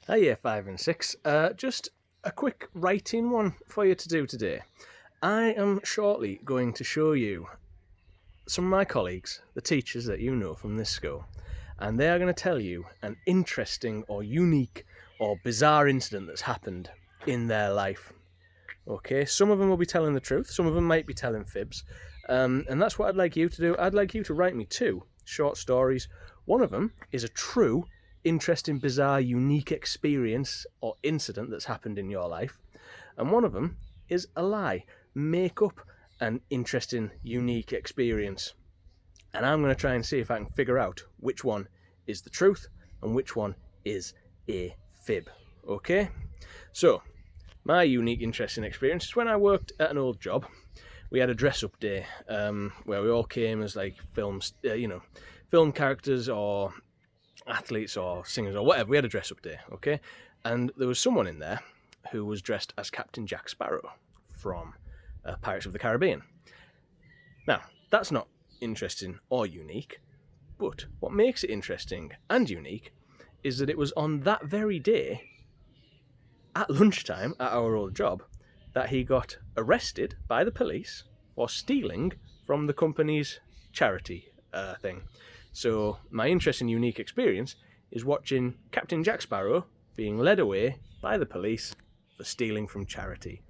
Hi, Year 5 and 6. Just a quick writing one for you to do today. I am shortly going to show you some of my colleagues, the teachers that you know from this school, and they are going to tell you an interesting or unique or bizarre incident that's happened in their life. Okay, some of them will be telling the truth, some of them might be telling fibs, and that's what I'd like you to do. I'd like you to write me 2 short stories. One of them is a true, interesting, bizarre, unique experience or incident that's happened in your life, and one of them is a lie. Make up an interesting, unique experience, and I'm going to try and see if I can figure out which one is the truth and which one is a fib. Okay, so my unique, interesting experience is when I worked at an old job. We had a dress-up day where we all came as like film characters or athletes or singers or whatever. We had a dress-up day, okay? And there was someone in there who was dressed as Captain Jack Sparrow from Pirates of the Caribbean. Now, that's not interesting or unique, but what makes it interesting and unique is that it was on that very day, at lunchtime at our old job, that he got arrested by the police for stealing from the company's charity thing. So my interesting, unique experience is watching Captain Jack Sparrow being led away by the police for stealing from charity.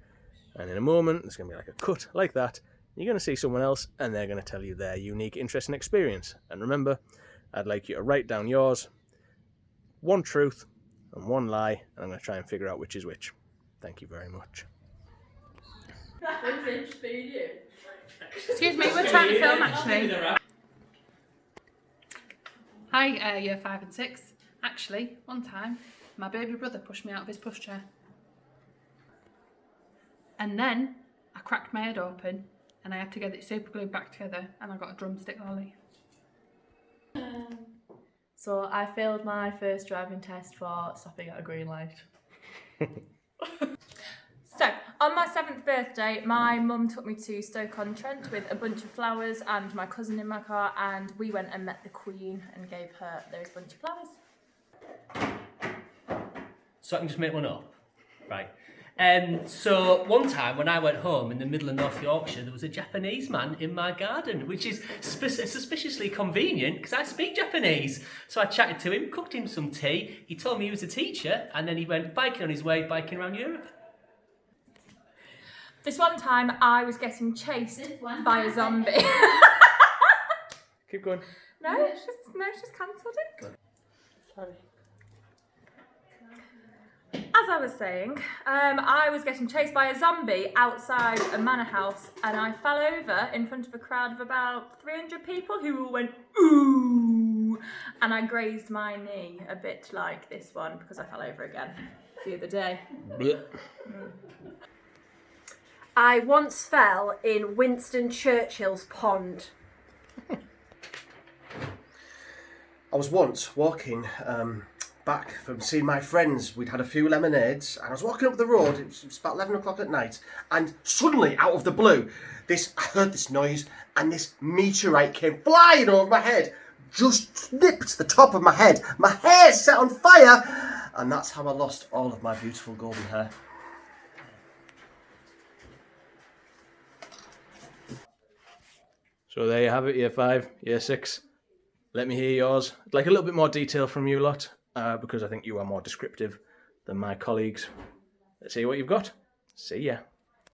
And in a moment, there's going to be like a cut like that. You're going to see someone else, and they're going to tell you their unique, interesting experience. And remember, I'd like you to write down yours, 1 truth and 1 lie, and I'm going to try and figure out which is which. Thank you very much. Excuse me, we're trying to film actually. Hi, Year 5 and 6. Actually, one time, my baby brother pushed me out of his pushchair. And then, I cracked my head open and I had to get it super glued back together and I got a drumstick lolly. So I failed my first driving test for stopping at a green light. So, on my 7th birthday, my mum took me to Stoke-on-Trent with a bunch of flowers and my cousin in my car, and we went and met the Queen and gave her those bunch of flowers. So I can just make one up, right? So one time when I went home in the middle of North Yorkshire, there was a Japanese man in my garden, which is suspiciously convenient because I speak Japanese. So I chatted to him, cooked him some tea. He told me he was a teacher, and then he went biking on his way, biking around Europe. This one time, I was getting chased by a zombie. Keep going. No, it's just cancelled it. Sorry. As I was saying, I was getting chased by a zombie outside a manor house, and I fell over in front of a crowd of about 300 people who all went, ooh, and I grazed my knee a bit like this one because I fell over again the other day. I once fell in Winston Churchill's pond. I was once walking back from seeing my friends. We'd had a few lemonades, and I was walking up the road. It was about 11 o'clock at night, and suddenly, out of the blue, I heard this noise, and this meteorite came flying over my head, just nipped the top of my head. My hair set on fire, and that's how I lost all of my beautiful golden hair. So there you have it, Year 5, Year 6. Let me hear yours. I'd like a little bit more detail from you lot, because I think you are more descriptive than my colleagues. Let's see what you've got. See ya.